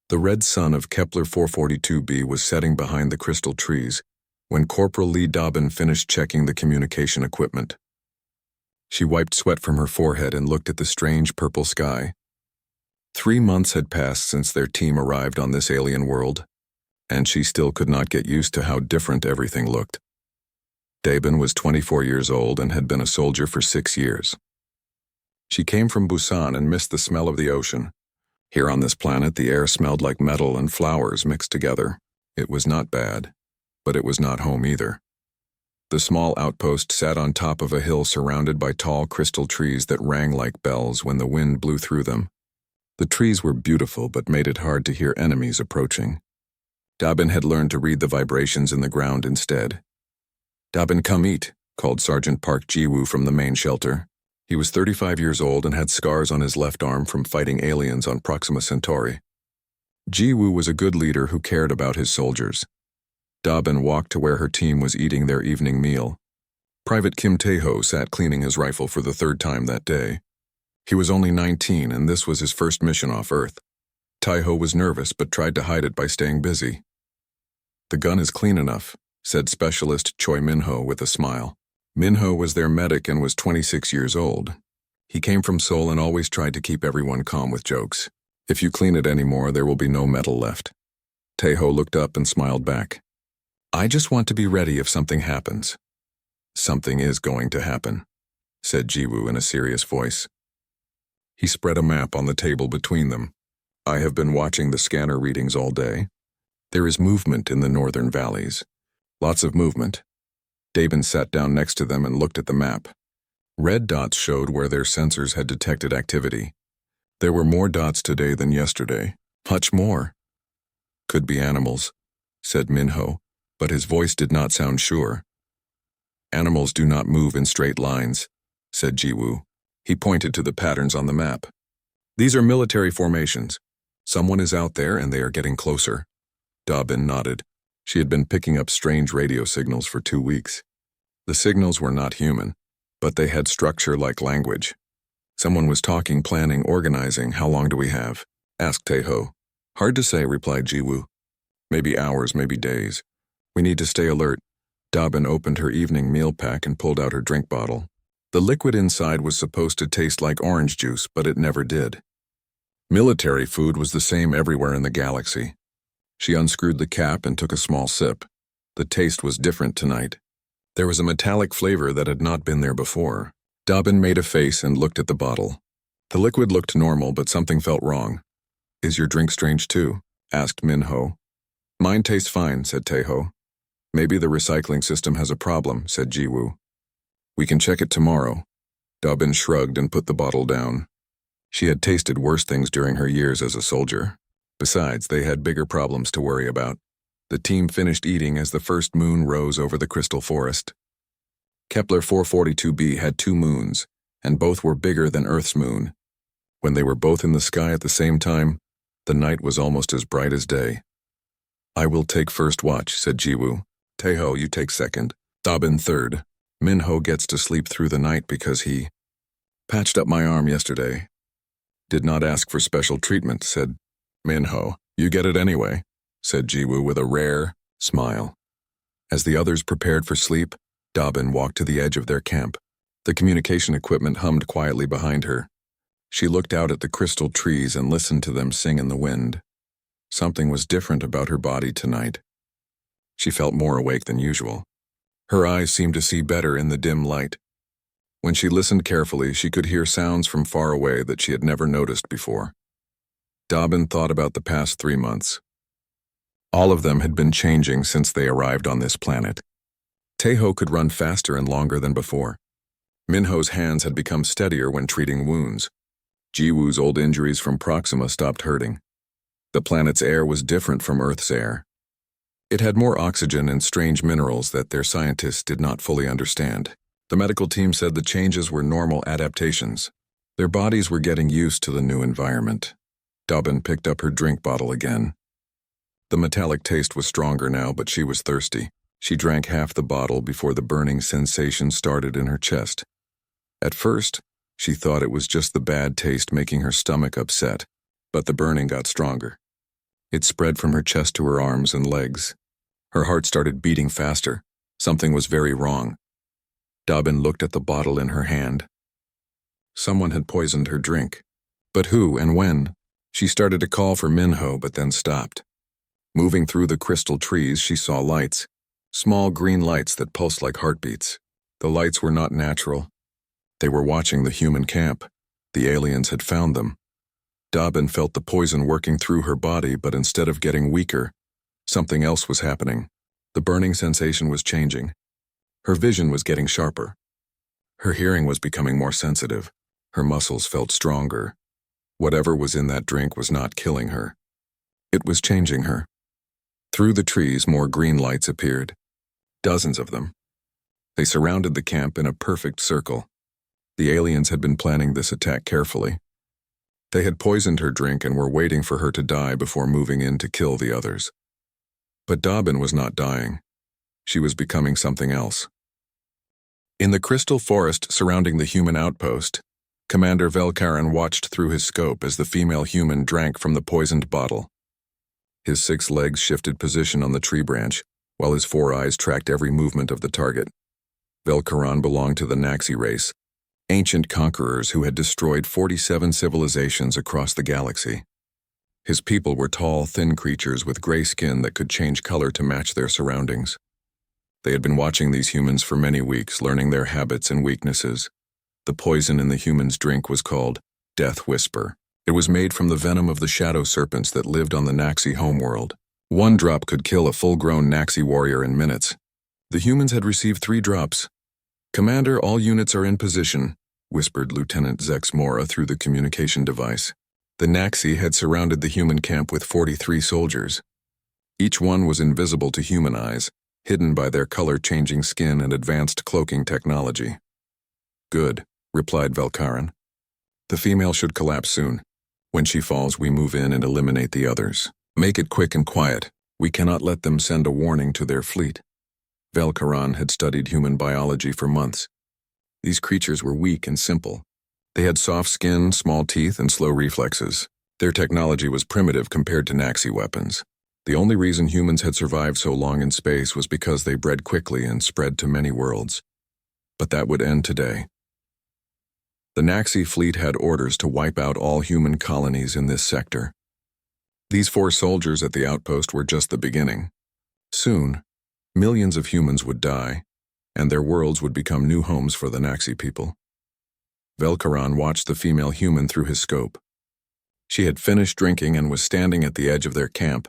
The red sun of Kepler 442b was setting behind the crystal trees when Corporal Lee Dobbin finished checking the communication equipment. She wiped sweat from her forehead and looked at the strange purple sky. 3 months had passed since their team arrived on this alien world, and she still could not get used to how different everything looked. Dobbin was 24 years old and had been a soldier for 6 years. She came from Busan and missed the smell of the ocean. Here on this planet, the air smelled like metal and flowers mixed together. It was not bad, but it was not home either. The small outpost sat on top of a hill surrounded by tall crystal trees that rang like bells when the wind blew through them. The trees were beautiful but made it hard to hear enemies approaching. Dobbin had learned to read the vibrations in the ground instead. "Dobbin, come eat," called Sergeant Park Ji-woo from the main shelter. He was 35 years old and had scars on his left arm from fighting aliens on Proxima Centauri. Ji-woo was a good leader who cared about his soldiers. Dobbin walked to where her team was eating their evening meal. Private Kim Tae-ho sat cleaning his rifle for the 3rd time that day. He was only 19 and this was his first mission off Earth. Tae-ho was nervous but tried to hide it by staying busy. "The gun is clean enough," said Specialist Choi Min-ho with a smile. Min-ho was their medic and was 26 years old. He came from Seoul and always tried to keep everyone calm with jokes. "If you clean it anymore, there will be no metal left." Tae-ho looked up and smiled back. "I just want to be ready if something happens." "Something is going to happen," said Ji-woo in a serious voice. He spread a map on the table between them. "I have been watching the scanner readings all day. There is movement in the northern valleys. Lots of movement." Dobbin sat down next to them and looked at the map. Red dots showed where their sensors had detected activity. There were more dots today than yesterday. Much more. "Could be animals," said Min-ho, but his voice did not sound sure. "Animals do not move in straight lines," said Ji-woo. He pointed to the patterns on the map. "These are military formations. Someone is out there and they are getting closer." Dobbin nodded. She had been picking up strange radio signals for 2 weeks. The signals were not human, but they had structure like language. "Someone was talking, planning, organizing. How long do we have?" asked Tae-ho. "Hard to say," replied Ji-woo. "Maybe hours, maybe days. We need to stay alert." Dobbin opened her evening meal pack and pulled out her drink bottle. The liquid inside was supposed to taste like orange juice, but it never did. Military food was the same everywhere in the galaxy. She unscrewed the cap and took a small sip. The taste was different tonight. There was a metallic flavor that had not been there before. Dobbin made a face and looked at the bottle. The liquid looked normal, but something felt wrong. "Is your drink strange too?" asked Min-ho. "Mine tastes fine," said Tae-ho. "Maybe the recycling system has a problem," said Ji-woo. "We can check it tomorrow." Dobbin shrugged and put the bottle down. She had tasted worse things during her years as a soldier. Besides, they had bigger problems to worry about. The team finished eating as the first moon rose over the crystal forest. Kepler 442b had 2 moons, and both were bigger than Earth's moon. When they were both in the sky at the same time, the night was almost as bright as day. "I will take first watch," said Ji-woo. "Tae-ho, you take second. Dobbin third. Min-ho gets to sleep through the night because he patched up my arm yesterday." "Did not ask for special treatment," said Min-ho. "You get it anyway," said Ji-woo with a rare smile. As the others prepared for sleep, Dobbin walked to the edge of their camp. The communication equipment hummed quietly behind her. She looked out at the crystal trees and listened to them sing in the wind. Something was different about her body tonight. She felt more awake than usual. Her eyes seemed to see better in the dim light. When she listened carefully, she could hear sounds from far away that she had never noticed before. Dobbin thought about the past 3 months. All of them had been changing since they arrived on this planet. Tae-ho could run faster and longer than before. Min-ho's hands had become steadier when treating wounds. Ji-woo's old injuries from Proxima stopped hurting. The planet's air was different from Earth's air. It had more oxygen and strange minerals that their scientists did not fully understand. The medical team said the changes were normal adaptations. Their bodies were getting used to the new environment. Dobbin picked up her drink bottle again. The metallic taste was stronger now, but she was thirsty. She drank half the bottle before the burning sensation started in her chest. At first, she thought it was just the bad taste making her stomach upset, but the burning got stronger. It spread from her chest to her arms and legs. Her heart started beating faster. Something was very wrong. Dobbin looked at the bottle in her hand. Someone had poisoned her drink. But who and when? She started to call for Minho, but then stopped. Moving through the crystal trees, she saw lights. Small green lights that pulsed like heartbeats. The lights were not natural. They were watching the human camp. The aliens had found them. Dobbin felt the poison working through her body, but instead of getting weaker, something else was happening. The burning sensation was changing. Her vision was getting sharper. Her hearing was becoming more sensitive. Her muscles felt stronger. Whatever was in that drink was not killing her. It was changing her. Through the trees, more green lights appeared. Dozens of them. They surrounded the camp in a perfect circle. The aliens had been planning this attack carefully. They had poisoned her drink and were waiting for her to die before moving in to kill the others. But Dobbin was not dying. She was becoming something else. In the crystal forest surrounding the human outpost, Commander Velkaran watched through his scope as the female human drank from the poisoned bottle. His 6 legs shifted position on the tree branch, while his 4 eyes tracked every movement of the target. Velkaran belonged to the Naxi race, ancient conquerors who had destroyed 47 civilizations across the galaxy. His people were tall, thin creatures with gray skin that could change color to match their surroundings. They had been watching these humans for many weeks, learning their habits and weaknesses. The poison in the humans' drink was called Death Whisper. It was made from the venom of the shadow serpents that lived on the Naxi homeworld. 1 drop could kill a full-grown Naxi warrior in minutes. The humans had received 3 drops. "Commander, all units are in position," whispered Lieutenant Zex Mora through the communication device. The Naxi had surrounded the human camp with 43 soldiers. Each one was invisible to human eyes, hidden by their color-changing skin and advanced cloaking technology. "Good," replied Velkaran. "The female should collapse soon. When she falls, we move in and eliminate the others. Make it quick and quiet. We cannot let them send a warning to their fleet." Velkaran had studied human biology for months. These creatures were weak and simple. They had soft skin, small teeth, and slow reflexes. Their technology was primitive compared to Naxi weapons. The only reason humans had survived so long in space was because they bred quickly and spread to many worlds. But that would end today. The Naxi fleet had orders to wipe out all human colonies in this sector. These 4 soldiers at the outpost were just the beginning. Soon, millions of humans would die, and their worlds would become new homes for the Naxi people. Velkaran watched the female human through his scope. She had finished drinking and was standing at the edge of their camp.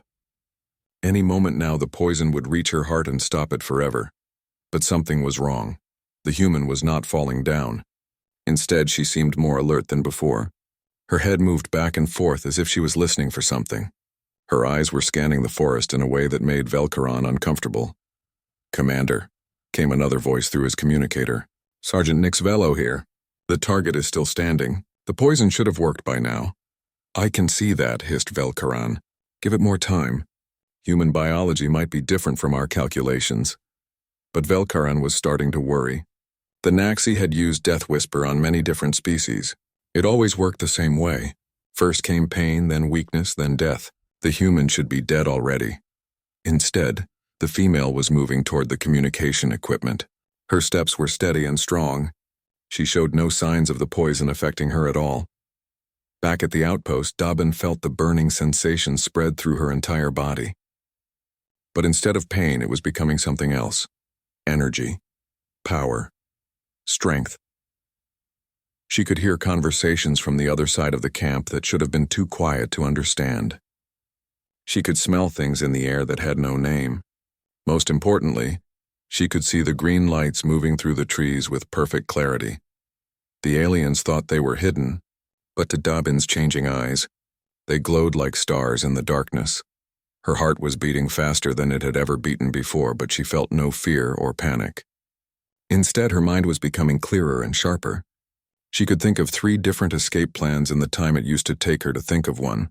Any moment now the poison would reach her heart and stop it forever. But something was wrong. The human was not falling down. Instead, she seemed more alert than before. Her head moved back and forth as if she was listening for something. Her eyes were scanning the forest in a way that made Velkaran uncomfortable. "Commander," came another voice through his communicator. "Sergeant Nix Velo here. The target is still standing. The poison should have worked by now." "I can see that," hissed Velkaran. "Give it more time. Human biology might be different from our calculations." But Velkaran was starting to worry. The Naxi had used Death Whisper on many different species. It always worked the same way. First came pain, then weakness, then death. The human should be dead already. Instead, the female was moving toward the communication equipment. Her steps were steady and strong. She showed no signs of the poison affecting her at all. Back at the outpost, Dobbin felt the burning sensation spread through her entire body. But instead of pain, it was becoming something else. Energy. Power. Strength. She could hear conversations from the other side of the camp that should have been too quiet to understand. She could smell things in the air that had no name. Most importantly, she could see the green lights moving through the trees with perfect clarity. The aliens thought they were hidden, but to Dobbin's changing eyes, they glowed like stars in the darkness. Her heart was beating faster than it had ever beaten before, but she felt no fear or panic. Instead, her mind was becoming clearer and sharper. She could think of 3 different escape plans in the time it used to take her to think of one.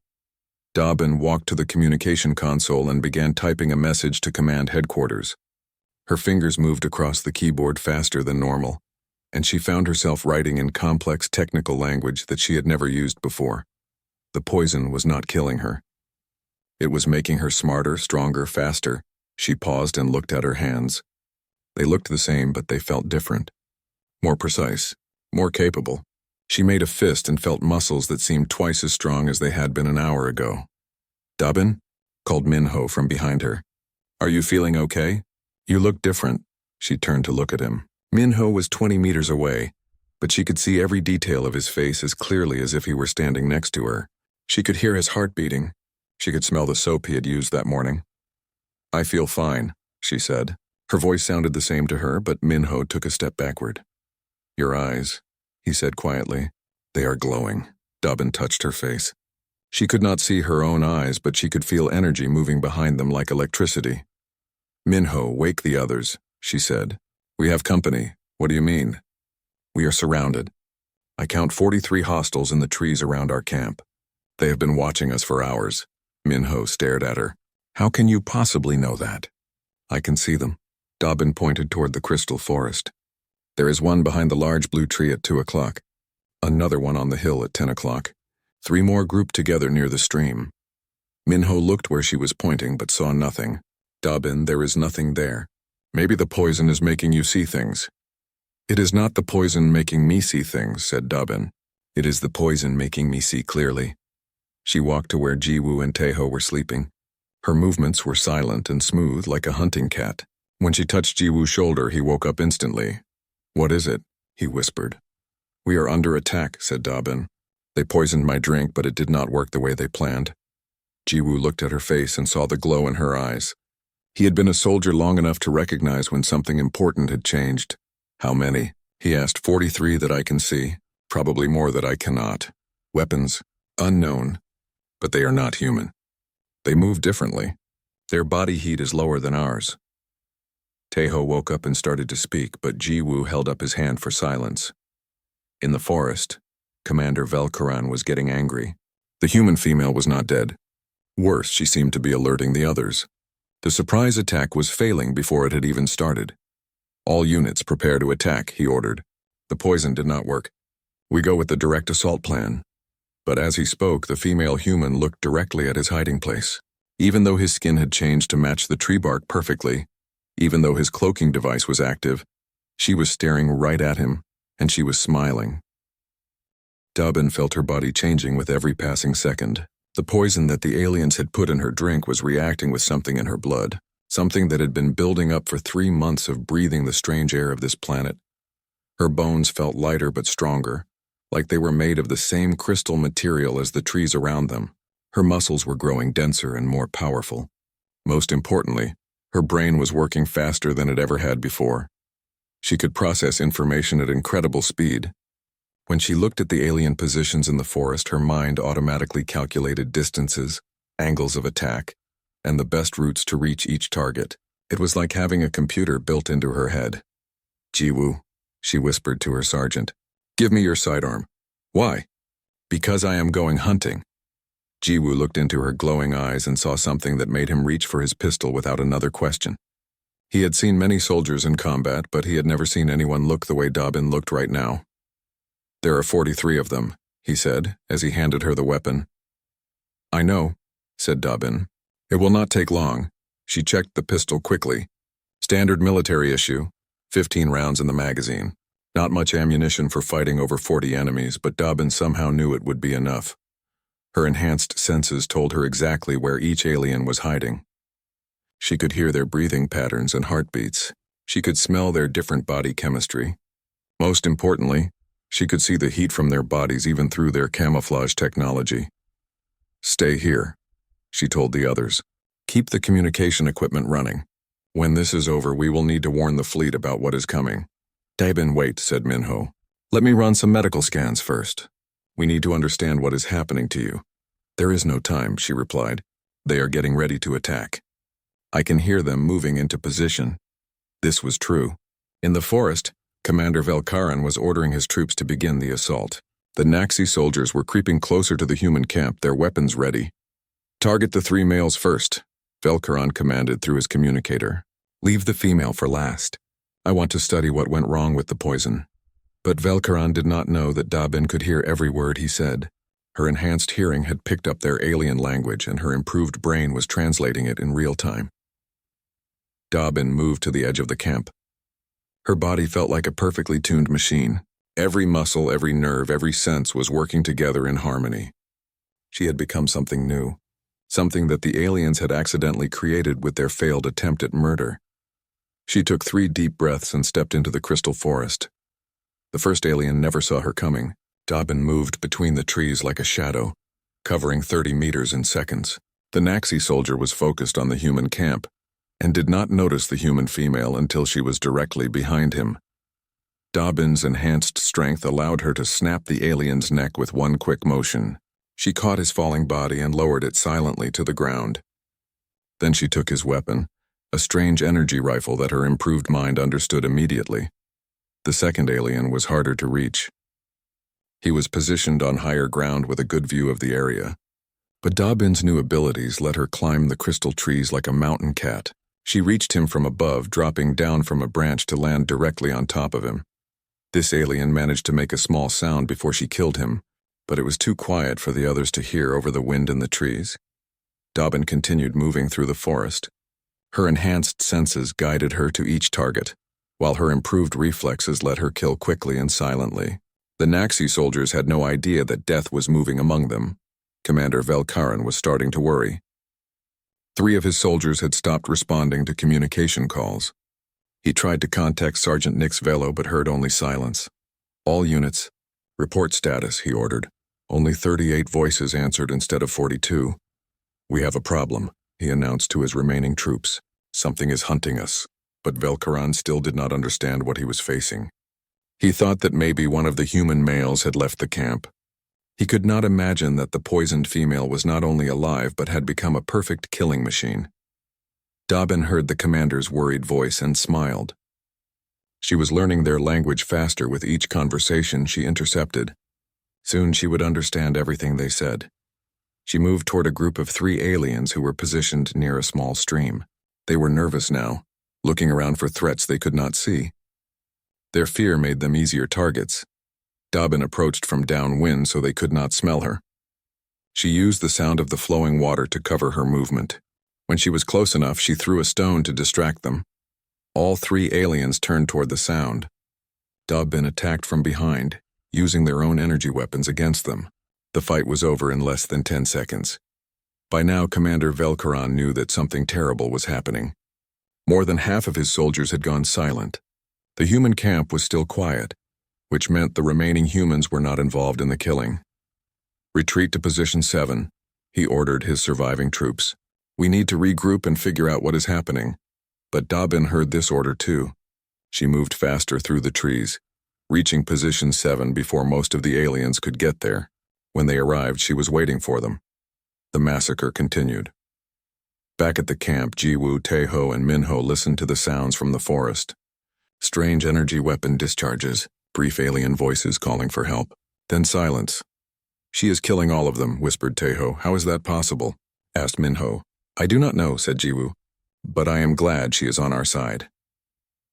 Dobbin walked to the communication console and began typing a message to command headquarters. Her fingers moved across the keyboard faster than normal, and she found herself writing in complex technical language that she had never used before. The poison was not killing her. It was making her smarter, stronger, faster. She paused and looked at her hands. They looked the same, but they felt different. More precise, more capable. She made a fist and felt muscles that seemed twice as strong as they had been an hour ago. "Dobbin?" called Minho from behind her. "Are you feeling okay? You look different." She turned to look at him. Minho was 20 meters away, but she could see every detail of his face as clearly as if he were standing next to her. She could hear his heart beating. She could smell the soap he had used that morning. "I feel fine," she said. Her voice sounded the same to her, but Minho took a step backward. "Your eyes," he said quietly. "They are glowing." Dobbin touched her face. She could not see her own eyes, but she could feel energy moving behind them like electricity. "Minho, wake the others," she said. "We have company." "What do you mean?" "We are surrounded. I count 43 hostiles in the trees around our camp. They have been watching us for hours." Minho stared at her. "How can you possibly know that?" "I can see them." Dobbin pointed toward the crystal forest. "There is one behind the large blue tree at 2 o'clock. Another one on the hill at 10 o'clock. 3 more grouped together near the stream." Minho looked where she was pointing but saw nothing. "Dobbin, there is nothing there. Maybe the poison is making you see things." "It is not the poison making me see things," said Dobbin. "It is the poison making me see clearly." She walked to where Jiwoo and Taeho were sleeping. Her movements were silent and smooth like a hunting cat. When she touched Jiwoo's shoulder, he woke up instantly. "What is it?" he whispered. "We are under attack," said Dobbin. "They poisoned my drink, but it did not work the way they planned." Jiwoo looked at her face and saw the glow in her eyes. He had been a soldier long enough to recognize when something important had changed. "How many?" he asked. 43 that I can see. Probably more that I cannot. Weapons, unknown, but they are not human. They move differently. Their body heat is lower than ours." Taeho woke up and started to speak, but Jiwoo held up his hand for silence. In the forest, Commander Velkaran was getting angry. The human female was not dead. Worse, she seemed to be alerting the others. The surprise attack was failing before it had even started. "All units prepare to attack," he ordered. "The poison did not work. We go with the direct assault plan." But as he spoke, the female human looked directly at his hiding place. Even though his skin had changed to match the tree bark perfectly, even though his cloaking device was active, she was staring right at him, and she was smiling. Dobbin felt her body changing with every passing second. The poison that the aliens had put in her drink was reacting with something in her blood, something that had been building up for 3 months of breathing the strange air of this planet. Her bones felt lighter but stronger, like they were made of the same crystal material as the trees around them. Her muscles were growing denser and more powerful. Most importantly, her brain was working faster than it ever had before. She could process information at incredible speed. When she looked at the alien positions in the forest, her mind automatically calculated distances, angles of attack, and the best routes to reach each target. It was like having a computer built into her head. "Jiwoo," she whispered to her sergeant, "give me your sidearm." "Why?" "Because I am going hunting." Jiwoo looked into her glowing eyes and saw something that made him reach for his pistol without another question. He had seen many soldiers in combat, but he had never seen anyone look the way Dobbin looked right now. "There are 43 of them," he said, as he handed her the weapon. "I know," said Dobbin. "It will not take long." She checked the pistol quickly. "Standard military issue, 15 rounds in the magazine. Not much ammunition for fighting over 40 enemies, but Dobbin somehow knew it would be enough. Her enhanced senses told her exactly where each alien was hiding. She could hear their breathing patterns and heartbeats. She could smell their different body chemistry. Most importantly, she could see the heat from their bodies even through their camouflage technology. "Stay here," she told the others. "Keep the communication equipment running. When this is over, we will need to warn the fleet about what is coming." "Daebin, wait," said Minho. "Let me run some medical scans first. We need to understand what is happening to you." "There is no time," she replied. "They are getting ready to attack. I can hear them moving into position." This was true. In the forest, Commander Velkaran was ordering his troops to begin the assault. The Naxi soldiers were creeping closer to the human camp, their weapons ready. "Target the 3 males first," Velkaran commanded through his communicator. "Leave the female for last. I want to study what went wrong with the poison." But Velkaran did not know that Dobbin could hear every word he said. Her enhanced hearing had picked up their alien language, and her improved brain was translating it in real time. Dobbin moved to the edge of the camp. Her body felt like a perfectly tuned machine. Every muscle, every nerve, every sense was working together in harmony. She had become something new, something that the aliens had accidentally created with their failed attempt at murder. She took 3 deep breaths and stepped into the crystal forest. The first alien never saw her coming. Dobbin moved between the trees like a shadow, covering 30 meters in seconds. The Naxi soldier was focused on the human camp and did not notice the human female until she was directly behind him. Dobbin's enhanced strength allowed her to snap the alien's neck with one quick motion. She caught his falling body and lowered it silently to the ground. Then she took his weapon, a strange energy rifle that her improved mind understood immediately. The second alien was harder to reach. He was positioned on higher ground with a good view of the area. But Dobbin's new abilities let her climb the crystal trees like a mountain cat. She reached him from above, dropping down from a branch to land directly on top of him. This alien managed to make a small sound before she killed him, but it was too quiet for the others to hear over the wind in the trees. Dobbin continued moving through the forest. Her enhanced senses guided her to each target, while her improved reflexes let her kill quickly and silently. The Naxi soldiers had no idea that death was moving among them. Commander Velkaran was starting to worry. 3 of his soldiers had stopped responding to communication calls. He tried to contact Sergeant Nix Velo but heard only silence. "All units, report status," he ordered. Only 38 voices answered instead of 42. "We have a problem," he announced to his remaining troops. "Something is hunting us." But Velkaran still did not understand what he was facing. He thought that maybe one of the human males had left the camp. He could not imagine that the poisoned female was not only alive but had become a perfect killing machine. Dobbin heard the commander's worried voice and smiled. She was learning their language faster with each conversation she intercepted. Soon she would understand everything they said. She moved toward a group of 3 aliens who were positioned near a small stream. They were nervous now, looking around for threats they could not see. Their fear made them easier targets. Dobbin approached from downwind so they could not smell her. She used the sound of the flowing water to cover her movement. When she was close enough, she threw a stone to distract them. All 3 aliens turned toward the sound. Dobbin attacked from behind, using their own energy weapons against them. The fight was over in less than 10 seconds. By now, Commander Velkaran knew that something terrible was happening. More than half of his soldiers had gone silent. The human camp was still quiet, which meant the remaining humans were not involved in the killing. "Retreat to position 7, he ordered his surviving troops. "We need to regroup and figure out what is happening." But Dobbin heard this order too. She moved faster through the trees, reaching position 7 before most of the aliens could get there. When they arrived, she was waiting for them. The massacre continued. Back at the camp, Jiwoo, Taeho, and Minho listened to the sounds from the forest. Strange energy weapon discharges, brief alien voices calling for help, then silence. "She is killing all of them," whispered Taeho. "How is that possible?" asked Minho. "I do not know," said Jiwoo, "but I am glad she is on our side."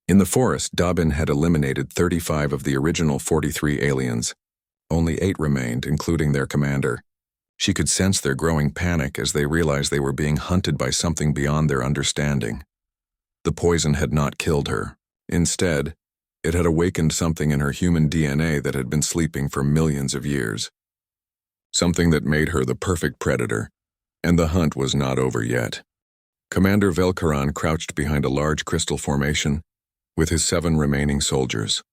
In the forest, Dobbin had eliminated 35 of the original 43 aliens. Only 8 remained, including their commander. She could sense their growing panic as they realized they were being hunted by something beyond their understanding. The poison had not killed her. Instead, it had awakened something in her human DNA that had been sleeping for millions of years. Something that made her the perfect predator, and the hunt was not over yet. Commander Velkaran crouched behind a large crystal formation with his 7 remaining soldiers.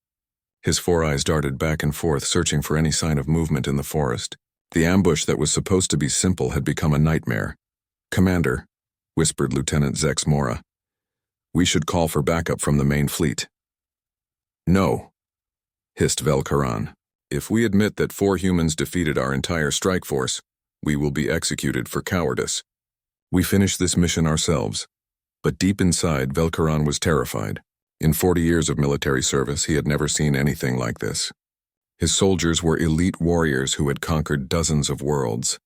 His 4 eyes darted back and forth, searching for any sign of movement in the forest. The ambush that was supposed to be simple had become a nightmare. "Commander," whispered Lieutenant Zex Mora, "we should call for backup from the main fleet." "No," hissed Velkaran. "If we admit that 4 humans defeated our entire strike force, we will be executed for cowardice. We finish this mission ourselves." But deep inside, Velkaran was terrified. In 40 years of military service, he had never seen anything like this. His soldiers were elite warriors who had conquered dozens of worlds.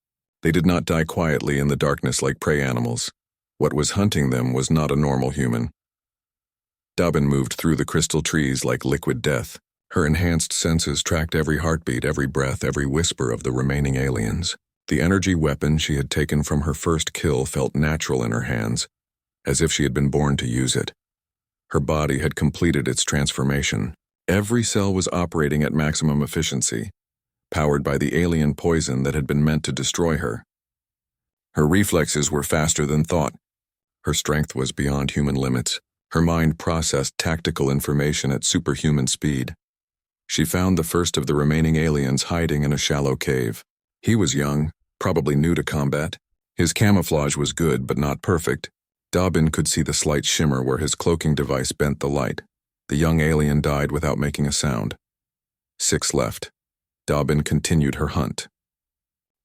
They did not die quietly in the darkness like prey animals. What was hunting them was not a normal human. Dobbin moved through the crystal trees like liquid death. Her enhanced senses tracked every heartbeat, every breath, every whisper of the remaining aliens. The energy weapon she had taken from her first kill felt natural in her hands, as if she had been born to use it. Her body had completed its transformation. Every cell was operating at maximum efficiency, powered by the alien poison that had been meant to destroy her. Her reflexes were faster than thought. Her strength was beyond human limits. Her mind processed tactical information at superhuman speed. She found the first of the remaining aliens hiding in a shallow cave. He was young, probably new to combat. His camouflage was good but not perfect. Dobbin could see the slight shimmer where his cloaking device bent the light. The young alien died without making a sound. 6 left. Dobbin continued her hunt.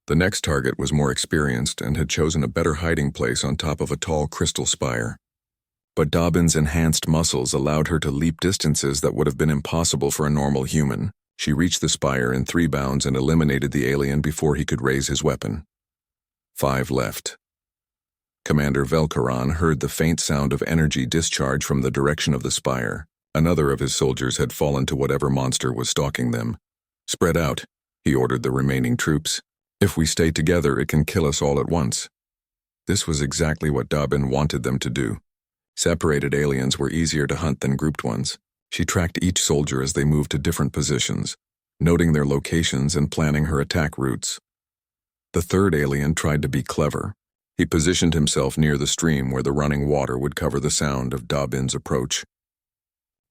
The next target was more experienced and had chosen a better hiding place on top of a tall crystal spire. But Dobbin's enhanced muscles allowed her to leap distances that would have been impossible for a normal human. She reached the spire in 3 bounds and eliminated the alien before he could raise his weapon. 5 left. Commander Velkaran heard the faint sound of energy discharge from the direction of the spire. Another of his soldiers had fallen to whatever monster was stalking them. "Spread out," he ordered the remaining troops. "If we stay together, it can kill us all at once." This was exactly what Dobbin wanted them to do. Separated aliens were easier to hunt than grouped ones. She tracked each soldier as they moved to different positions, noting their locations and planning her attack routes. The third alien tried to be clever. He positioned himself near the stream where the running water would cover the sound of Dobbin's approach.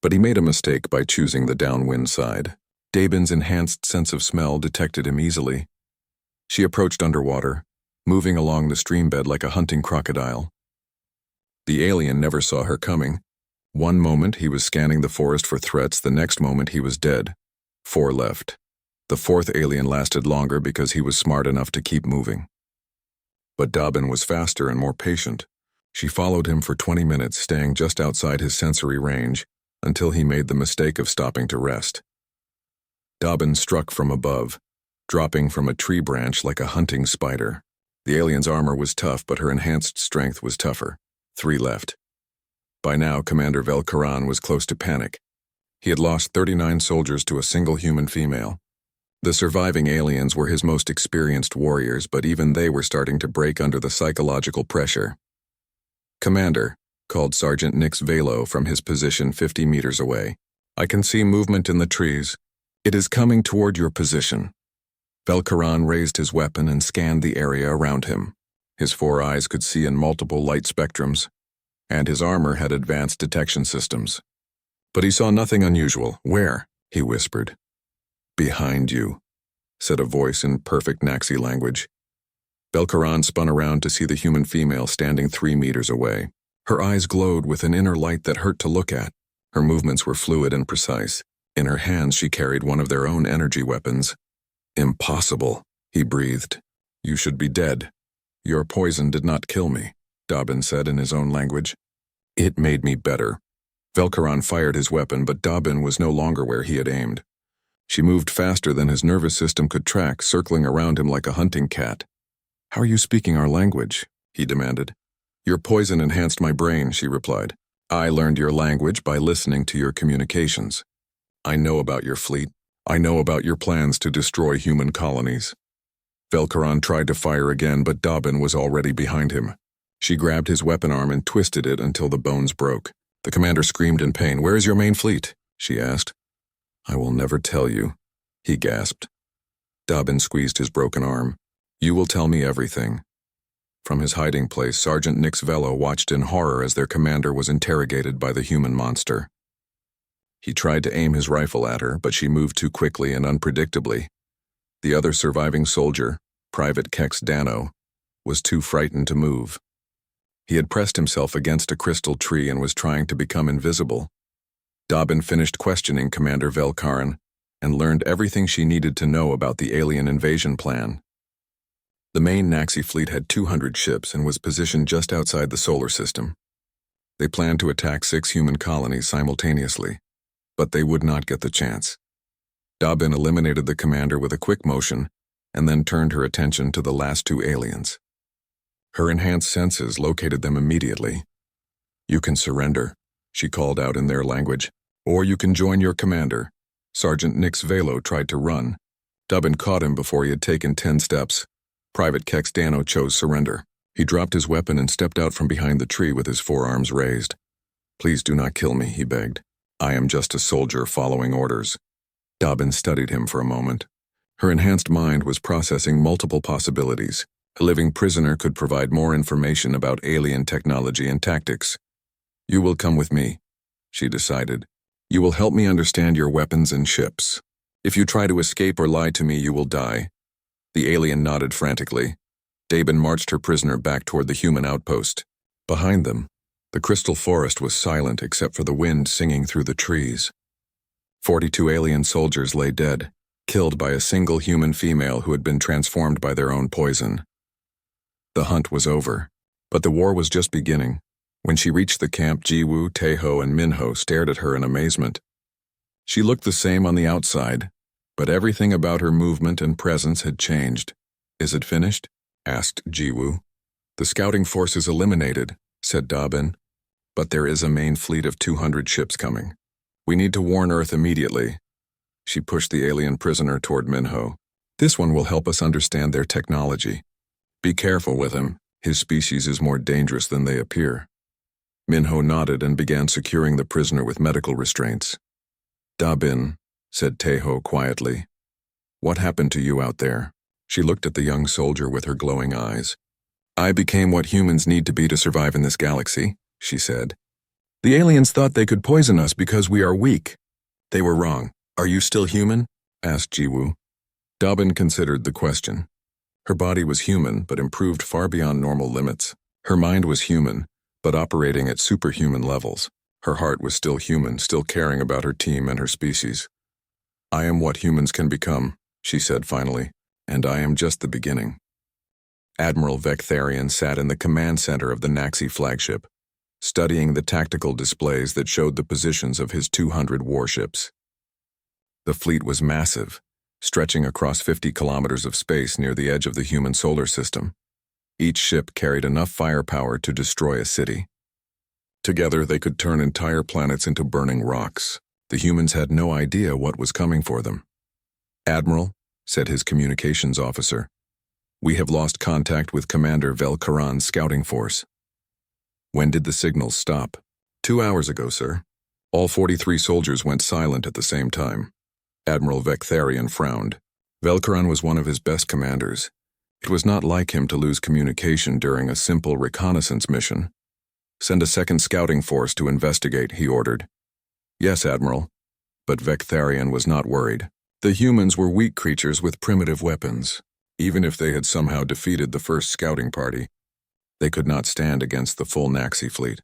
But he made a mistake by choosing the downwind side. Dobbin's enhanced sense of smell detected him easily. She approached underwater, moving along the stream bed like a hunting crocodile. The alien never saw her coming. One moment he was scanning the forest for threats, the next moment he was dead. 4 left. The fourth alien lasted longer because he was smart enough to keep moving. But Dobbin was faster and more patient. She followed him for 20 minutes, staying just outside his sensory range, until he made the mistake of stopping to rest. Dobbin struck from above, dropping from a tree branch like a hunting spider. The alien's armor was tough, but her enhanced strength was tougher. 3 left. By now, Commander Velkaran was close to panic. He had lost 39 soldiers to a single human female. The surviving aliens were his most experienced warriors, but even they were starting to break under the psychological pressure. "Commander," called Sergeant Nix Velo from his position 50 meters away, "I can see movement in the trees. It is coming toward your position." Velkaran raised his weapon and scanned the area around him. His 4 eyes could see in multiple light spectrums, and his armor had advanced detection systems. But he saw nothing unusual. "Where?" he whispered. "Behind you," said a voice in perfect Naxi language. Velkaran spun around to see the human female standing 3 meters away. Her eyes glowed with an inner light that hurt to look at. Her movements were fluid and precise. In her hands she carried one of their own energy weapons. "Impossible," he breathed. "You should be dead." "Your poison did not kill me," Dobbin said in his own language. "It made me better." Velkaran fired his weapon, but Dobbin was no longer where he had aimed. She moved faster than his nervous system could track, circling around him like a hunting cat. "How are you speaking our language?" he demanded. "Your poison enhanced my brain," she replied. "I learned your language by listening to your communications. I know about your fleet. I know about your plans to destroy human colonies." Velkaran tried to fire again, but Dobbin was already behind him. She grabbed his weapon arm and twisted it until the bones broke. The commander screamed in pain. "Where is your main fleet?" she asked. "I will never tell you," he gasped. Dobbin squeezed his broken arm. "You will tell me everything." From his hiding place, Sergeant Nix Velo watched in horror as their commander was interrogated by the human monster. He tried to aim his rifle at her, but she moved too quickly and unpredictably. The other surviving soldier, Private Kex Dano, was too frightened to move. He had pressed himself against a crystal tree and was trying to become invisible. Dobbin finished questioning Commander Velkaran and learned everything she needed to know about the alien invasion plan. The main Naxi fleet had 200 ships and was positioned just outside the solar system. They planned to attack 6 human colonies simultaneously, but they would not get the chance. Dobbin eliminated the commander with a quick motion and then turned her attention to the last 2 aliens. Her enhanced senses located them immediately. "You can surrender," she called out in their language, "or you can join your commander. Sergeant Nix Velo tried to run. Dobbin caught him before he had taken 10 steps. Private Kex Dano chose surrender. He dropped his weapon and stepped out from behind the tree with his forearms raised. "Please do not kill me," he begged. "I am just a soldier following orders." Dobbin studied him for a moment. Her enhanced mind was processing multiple possibilities. A living prisoner could provide more information about alien technology and tactics. "You will come with me," she decided. "You will help me understand your weapons and ships. If you try to escape or lie to me, you will die." The alien nodded frantically. Dobbin marched her prisoner back toward the human outpost. Behind them, the crystal forest was silent except for the wind singing through the trees. 42 alien soldiers lay dead, killed by a single human female who had been transformed by their own poison. The hunt was over, but the war was just beginning. When she reached the camp, Jiwoo, Taeho, and Minho stared at her in amazement. She looked the same on the outside, but everything about her movement and presence had changed. "Is it finished?" asked Jiwoo. "The scouting force is eliminated," said Dobbin, "but there is a main fleet of 200 ships coming. We need to warn Earth immediately." She pushed the alien prisoner toward Minho. "This one will help us understand their technology. Be careful with him. His species is more dangerous than they appear." Minho nodded and began securing the prisoner with medical restraints. "Dobbin," said Taeho quietly, "what happened to you out there?" She looked at the young soldier with her glowing eyes. "I became what humans need to be to survive in this galaxy," she said. "The aliens thought they could poison us because we are weak. They were wrong. Are you still human?" asked Jiwoo. Dobbin considered the question. Her body was human, but improved far beyond normal limits. Her mind was human, but operating at superhuman levels. Her heart was still human, still caring about her team and her species. "I am what humans can become," she said finally, "and I am just the beginning." Admiral Vectharian sat in the command center of the Naxi flagship, studying the tactical displays that showed the positions of his 200 warships. The fleet was massive, stretching across 50 kilometers of space near the edge of the human solar system. Each ship carried enough firepower to destroy a city. Together, they could turn entire planets into burning rocks. The humans had no idea what was coming for them. "Admiral," said his communications officer, "we have lost contact with Commander Velkaran's scouting force." "When did the signals stop?" "2 hours ago, sir." All 43 soldiers went silent at the same time. Admiral Vectharian frowned. Velkaran was one of his best commanders. It was not like him to lose communication during a simple reconnaissance mission. "Send a second scouting force to investigate," he ordered. "Yes, Admiral." But Vectharian was not worried. The humans were weak creatures with primitive weapons. Even if they had somehow defeated the first scouting party, they could not stand against the full Naxi fleet.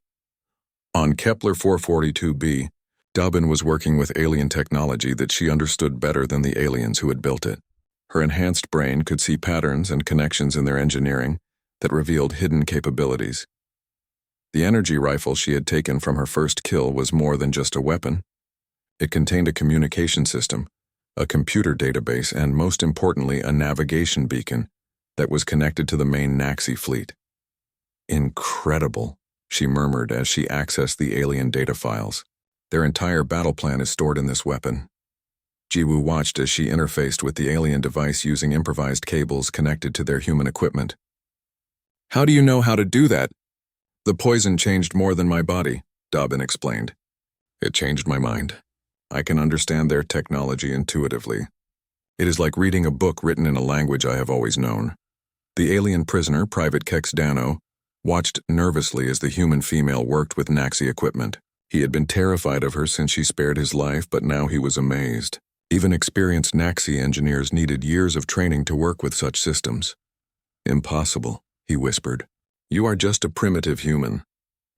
On Kepler 442b, Dobbin was working with alien technology that she understood better than the aliens who had built it. Her enhanced brain could see patterns and connections in their engineering that revealed hidden capabilities. The energy rifle she had taken from her first kill was more than just a weapon. It contained a communication system, a computer database, and most importantly, a navigation beacon that was connected to the main Naxi fleet. "Incredible," she murmured as she accessed the alien data files. "Their entire battle plan is stored in this weapon." Jiwoo watched as she interfaced with the alien device using improvised cables connected to their human equipment. "How do you know how to do that?" "The poison changed more than my body," Dobbin explained. "It changed my mind. I can understand their technology intuitively. It is like reading a book written in a language I have always known." The alien prisoner, Private Kex Dano, watched nervously as the human female worked with Naxi equipment. He had been terrified of her since she spared his life, but now he was amazed. Even experienced Naxi engineers needed years of training to work with such systems. "Impossible," he whispered. "You are just a primitive human."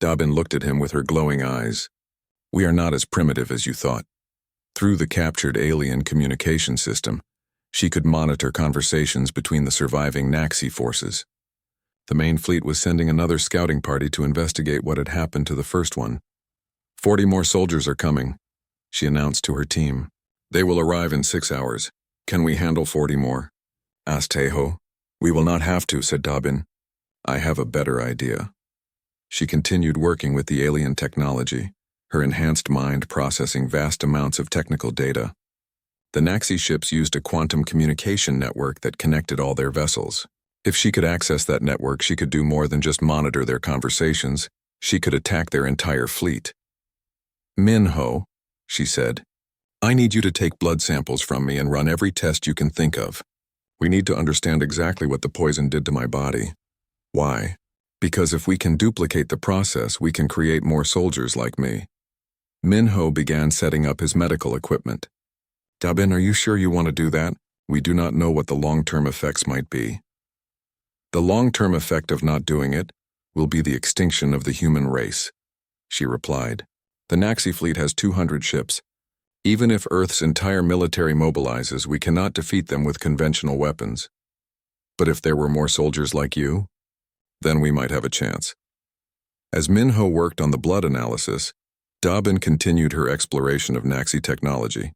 Dobbin looked at him with her glowing eyes. "We are not as primitive as you thought." Through the captured alien communication system, she could monitor conversations between the surviving Naxi forces. The main fleet was sending another scouting party to investigate what had happened to the first one. 40 more soldiers are coming," she announced to her team. "They will arrive in 6 hours. Can we handle 40 more?" asked Taeho. "We will not have to," said Dobbin. "I have a better idea." She continued working with the alien technology, her enhanced mind processing vast amounts of technical data. The Naxi ships used a quantum communication network that connected all their vessels. If she could access that network, she could do more than just monitor their conversations. She could attack their entire fleet. "Minho," she said, "I need you to take blood samples from me and run every test you can think of. We need to understand exactly what the poison did to my body. Why? Because if we can duplicate the process, we can create more soldiers like me." Minho began setting up his medical equipment. "Dabin, are you sure you want to do that? We do not know what the long-term effects might be." "The long-term effect of not doing it will be the extinction of the human race," she replied. "The Naxi fleet has 200 ships. Even if Earth's entire military mobilizes, we cannot defeat them with conventional weapons. But if there were more soldiers like you, then we might have a chance." As Minho worked on the blood analysis, Dabin continued her exploration of Naxi technology.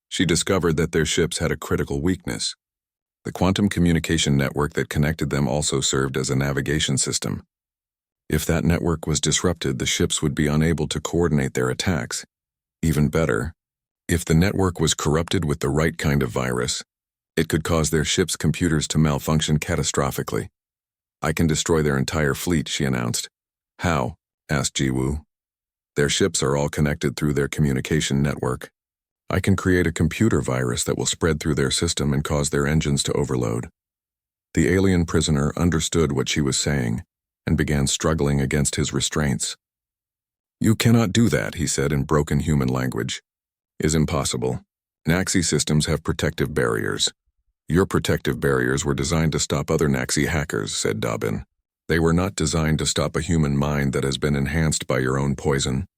She discovered that their ships had a critical weakness. The quantum communication network that connected them also served as a navigation system. If that network was disrupted, the ships would be unable to coordinate their attacks. Even better, if the network was corrupted with the right kind of virus, it could cause their ships' computers to malfunction catastrophically. "I can destroy their entire fleet," she announced. "How?" asked Jiwoo. "Their ships are all connected through their communication network. I can create a computer virus that will spread through their system and cause their engines to overload." The alien prisoner understood what she was saying and began struggling against his restraints. "You cannot do that," he said in broken human language. "Is impossible. Naxi systems have protective barriers. Your protective barriers were designed to stop other Naxi hackers," said Dabin. "They were not designed to stop a human mind that has been enhanced by your own poison."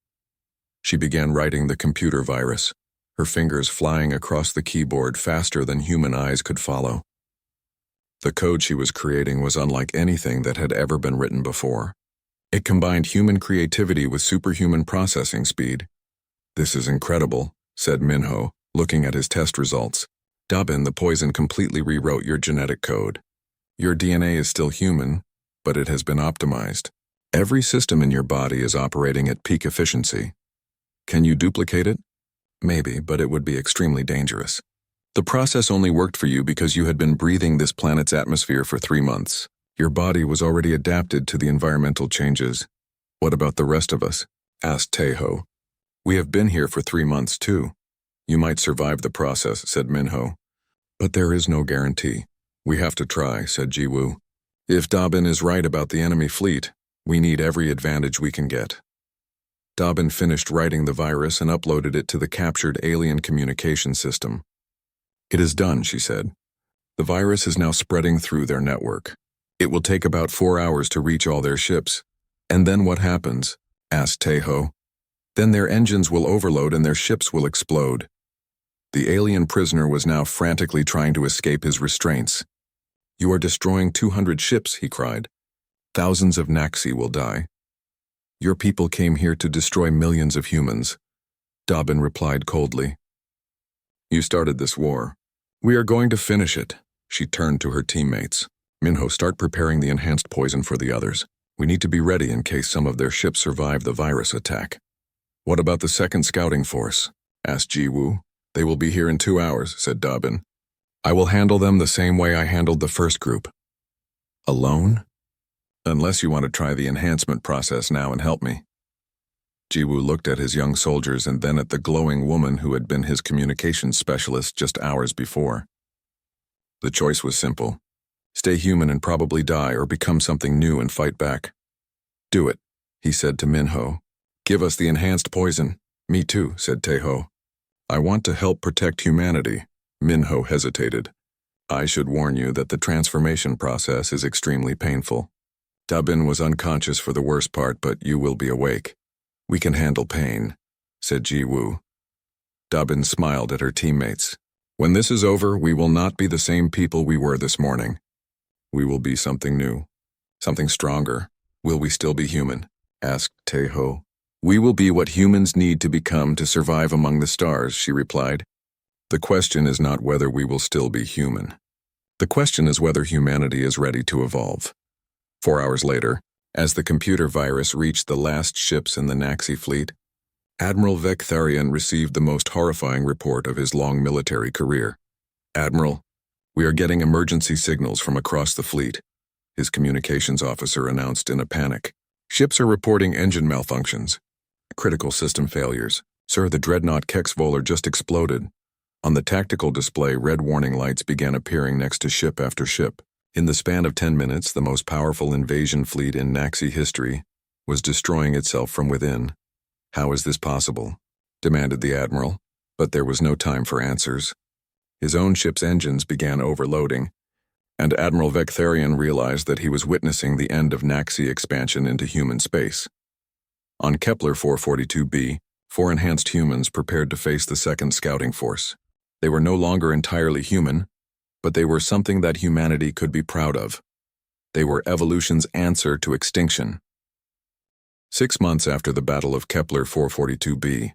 She began writing the computer virus, her fingers flying across the keyboard faster than human eyes could follow. The code she was creating was unlike anything that had ever been written before. It combined human creativity with superhuman processing speed. "This is incredible," said Minho, looking at his test results. "Dabin, the poison completely rewrote your genetic code. Your DNA is still human, but it has been optimized. Every system in your body is operating at peak efficiency. Can you duplicate it? Maybe, but it would be extremely dangerous. The process only worked for you because you had been breathing this planet's atmosphere for 3 months. Your body was already adapted to the environmental changes. What about the rest of us?" asked Taeho. "We have been here for 3 months too. You might survive the process," said Minho. "But there is no guarantee. We have to try," said Jiwoo. "If Dabin is right about the enemy fleet, we need every advantage we can get." Dabin finished writing the virus and uploaded it to the captured alien communication system. "It is done," she said. "The virus is now spreading through their network. It will take about 4 hours to reach all their ships." "And then what happens?" asked Taeho. "Then their engines will overload and their ships will explode." The alien prisoner was now frantically trying to escape his restraints. "You are destroying 200 ships," he cried. "Thousands of Naxi will die." "Your people came here to destroy millions of humans," Dabin replied coldly. "You started this war. We are going to finish it." She turned to her teammates. "Minho, start preparing the enhanced poison for the others. We need to be ready in case some of their ships survive the virus attack." "What about the second scouting force?" asked Jiwoo. "They will be here in 2 hours," said Dabin. "I will handle them the same way I handled the first group." "Alone?" "Unless you want to try the enhancement process now and help me." Jiwoo looked at his young soldiers and then at the glowing woman who had been his communications specialist just hours before. The choice was simple. Stay human and probably die, or become something new and fight back. "Do it," he said to Minho. "Give us the enhanced poison." "Me too," said Taeho. "I want to help protect humanity." Minho hesitated. "I should warn you that the transformation process is extremely painful. Dabin was unconscious for the worst part, but you will be awake. We can handle pain," said Jiwoo. Dabin smiled at her teammates. "When this is over, we will not be the same people we were this morning. We will be something new, something stronger." "Will we still be human?" asked Taeho. "We will be what humans need to become to survive among the stars," she replied. "The question is not whether we will still be human. The question is whether humanity is ready to evolve." 4 hours later, as the computer virus reached the last ships in the Naxi fleet, Admiral Vectharian received the most horrifying report of his long military career. "Admiral, we are getting emergency signals from across the fleet," his communications officer announced in a panic. "Ships are reporting engine malfunctions, critical system failures. Sir, the dreadnought Kexvoller just exploded." On the tactical display, red warning lights began appearing next to ship after ship. In the span of 10 minutes, the most powerful invasion fleet in Naxi history was destroying itself from within. "How is this possible?" demanded the admiral, but there was no time for answers. His own ship's engines began overloading, and Admiral Vectharian realized that he was witnessing the end of Naxi expansion into human space. On Kepler 442b, 4 enhanced humans prepared to face the second scouting force. They were no longer entirely human, but they were something that humanity could be proud of. They were evolution's answer to extinction. 6 months after the Battle of Kepler 442b,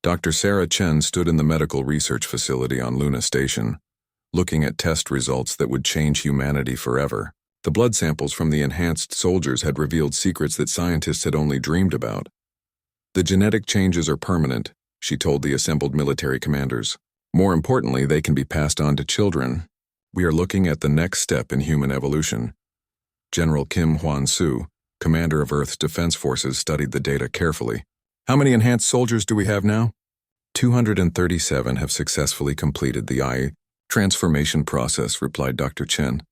Dr. Sarah Chen stood in the medical research facility on Luna Station, looking at test results that would change humanity forever. The blood samples from the enhanced soldiers had revealed secrets that scientists had only dreamed about. "The genetic changes are permanent," she told the assembled military commanders. "More importantly, they can be passed on to children. We are looking at the next step in human evolution." General Kim Hwan-soo, commander of Earth's defense forces, studied the data carefully. "How many enhanced soldiers do we have now?" 237 have successfully completed the eye transformation process, replied Dr. Chen.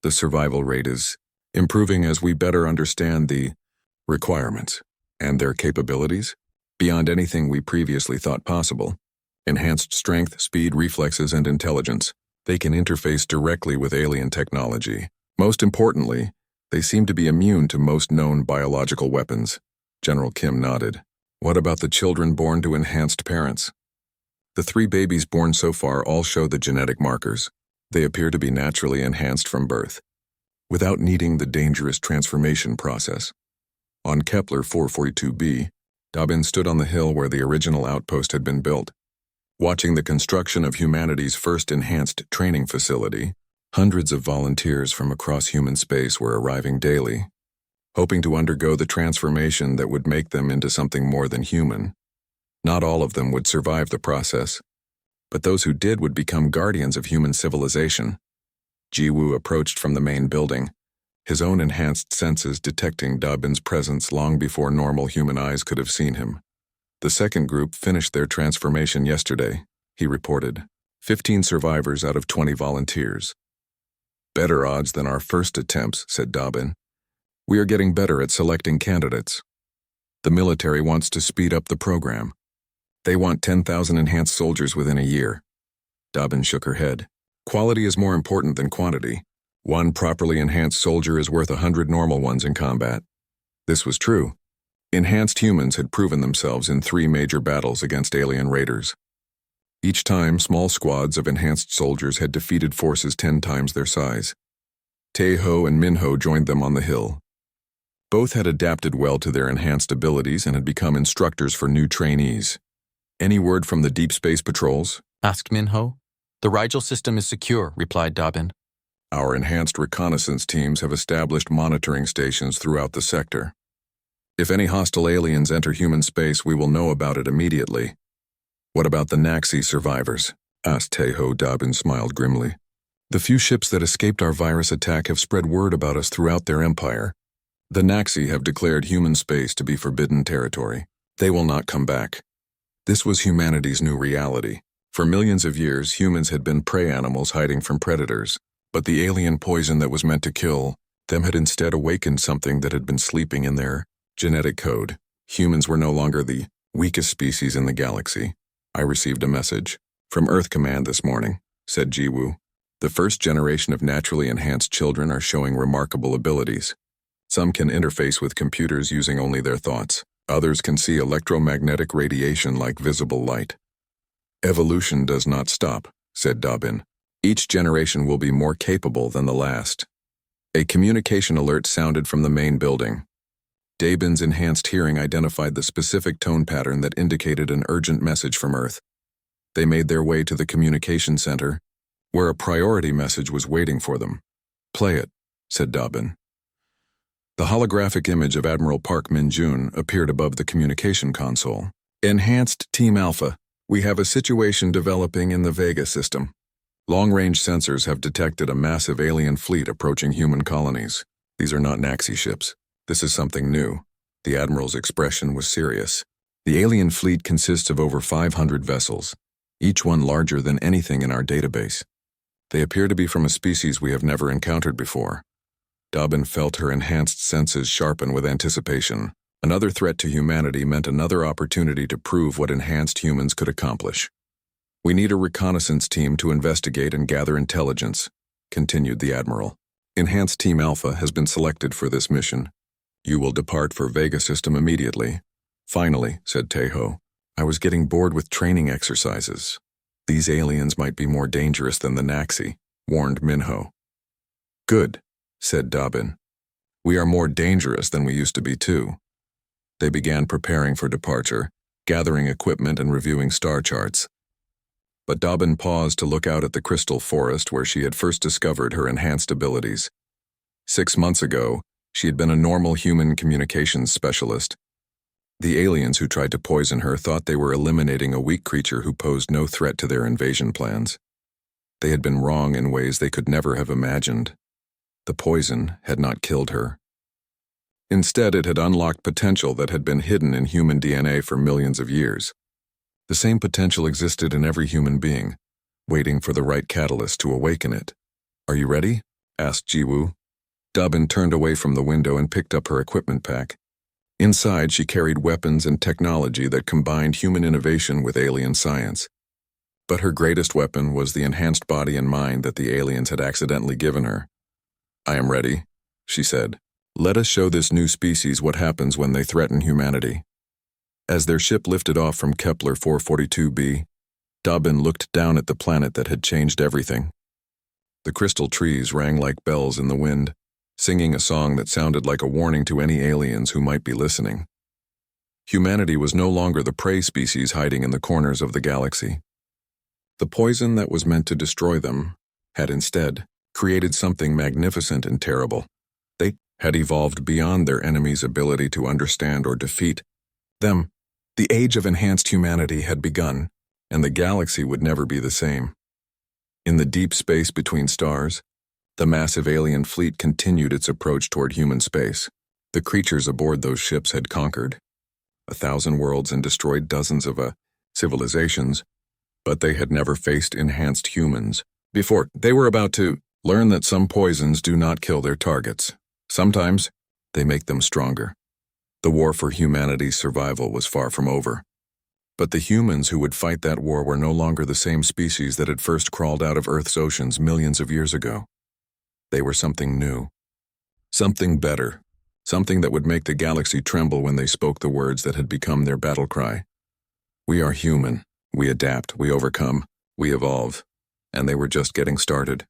"The survival rate is improving as we better understand the requirements and their capabilities beyond anything we previously thought possible. Enhanced strength, speed, reflexes, and intelligence. They can interface directly with alien technology. Most importantly, they seem to be immune to most known biological weapons." General Kim nodded. "What about the children born to enhanced parents?" "The 3 babies born so far all show the genetic markers. They appear to be naturally enhanced from birth, without needing the dangerous transformation process." On Kepler 442b, Dobbin stood on the hill where the original outpost had been built. Watching the construction of humanity's first enhanced training facility, hundreds of volunteers from across human space were arriving daily, hoping to undergo the transformation that would make them into something more than human. Not all of them would survive the process, but those who did would become guardians of human civilization. Jiwoo approached from the main building, his own enhanced senses detecting Dobbin's presence long before normal human eyes could have seen him. "The second group finished their transformation yesterday," he reported. 15 survivors out of 20 volunteers. "Better odds than our first attempts," said Dobbin. "We are getting better at selecting candidates. The military wants to speed up the program. They want 10,000 enhanced soldiers within a year." Dobbin shook her head. "Quality is more important than quantity. One properly enhanced soldier is worth 100 normal ones in combat." This was true. Enhanced humans had proven themselves in 3 major battles against alien raiders. Each time, small squads of enhanced soldiers had defeated forces 10 times their size. Taeho and Minho joined them on the hill. Both had adapted well to their enhanced abilities and had become instructors for new trainees. "Any word from the Deep Space Patrols?" asked Minho. "The Rigel system is secure," replied Dobbin. "Our enhanced reconnaissance teams have established monitoring stations throughout the sector. If any hostile aliens enter human space, we will know about it immediately." "What about the Naxi survivors?" asked Taeho. Dobbin smiled grimly. "The few ships that escaped our virus attack have spread word about us throughout their empire. The Naxi have declared human space to be forbidden territory. They will not come back." This was humanity's new reality. For millions of years, humans had been prey animals hiding from predators, but the alien poison that was meant to kill them had instead awakened something that had been sleeping in their genetic code. Humans were no longer the weakest species in the galaxy. "I received a message from Earth Command this morning," said Jiwoo. "The first generation of naturally enhanced children are showing remarkable abilities. Some can interface with computers using only their thoughts. Others can see electromagnetic radiation like visible light." "Evolution does not stop," said Dobbin. "Each generation will be more capable than the last." A communication alert sounded from the main building. Dabin's enhanced hearing identified the specific tone pattern that indicated an urgent message from Earth. They made their way to the communication center, where a priority message was waiting for them. "Play it," said Dobbin. The holographic image of Admiral Park Min-jun appeared above the communication console. Enhanced Team Alpha, we have a situation developing in the Vega system. Long-range sensors have detected a massive alien fleet approaching human colonies. These are not Naxi ships. This is something new. The Admiral's expression was serious. The alien fleet consists of over 500 vessels, each one larger than anything in our database. They appear to be from a species we have never encountered before. Dobbin felt her enhanced senses sharpen with anticipation. Another threat to humanity meant another opportunity to prove what enhanced humans could accomplish. We need a reconnaissance team to investigate and gather intelligence, continued the Admiral. Enhanced Team Alpha has been selected for this mission. You will depart for Vega system immediately. Finally, said Tejo, I was getting bored with training exercises. These aliens might be more dangerous than the Naxi, warned Minho. Good, said Dobbin. We are more dangerous than we used to be too. They began preparing for departure, gathering equipment and reviewing star charts. But Dobbin paused to look out at the crystal forest where she had first discovered her enhanced abilities. 6 months ago, she had been a normal human communications specialist. The aliens who tried to poison her thought they were eliminating a weak creature who posed no threat to their invasion plans. They had been wrong in ways they could never have imagined. The poison had not killed her. Instead, it had unlocked potential that had been hidden in human DNA for millions of years. The same potential existed in every human being, waiting for the right catalyst to awaken it. Are you ready? Asked Jiwoo. Dobbin turned away from the window and picked up her equipment pack. Inside, she carried weapons and technology that combined human innovation with alien science. But her greatest weapon was the enhanced body and mind that the aliens had accidentally given her. I am ready, she said. Let us show this new species what happens when they threaten humanity. As their ship lifted off from Kepler 442b, Dobbin looked down at the planet that had changed everything. The crystal trees rang like bells in the wind, singing a song that sounded like a warning to any aliens who might be listening. Humanity was no longer the prey species hiding in the corners of the galaxy. The poison that was meant to destroy them had instead created something magnificent and terrible. They had evolved beyond their enemy's ability to understand or defeat them. The age of enhanced humanity had begun, and the galaxy would never be the same. In the deep space between stars, the massive alien fleet continued its approach toward human space. The creatures aboard those ships had conquered 1,000 worlds and destroyed dozens of civilizations, but they had never faced enhanced humans before. They were about to learn that some poisons do not kill their targets. Sometimes, they make them stronger. The war for humanity's survival was far from over. But the humans who would fight that war were no longer the same species that had first crawled out of Earth's oceans millions of years ago. They were something new. Something better. Something that would make the galaxy tremble when they spoke the words that had become their battle cry. We are human. We adapt. We overcome. We evolve. And they were just getting started.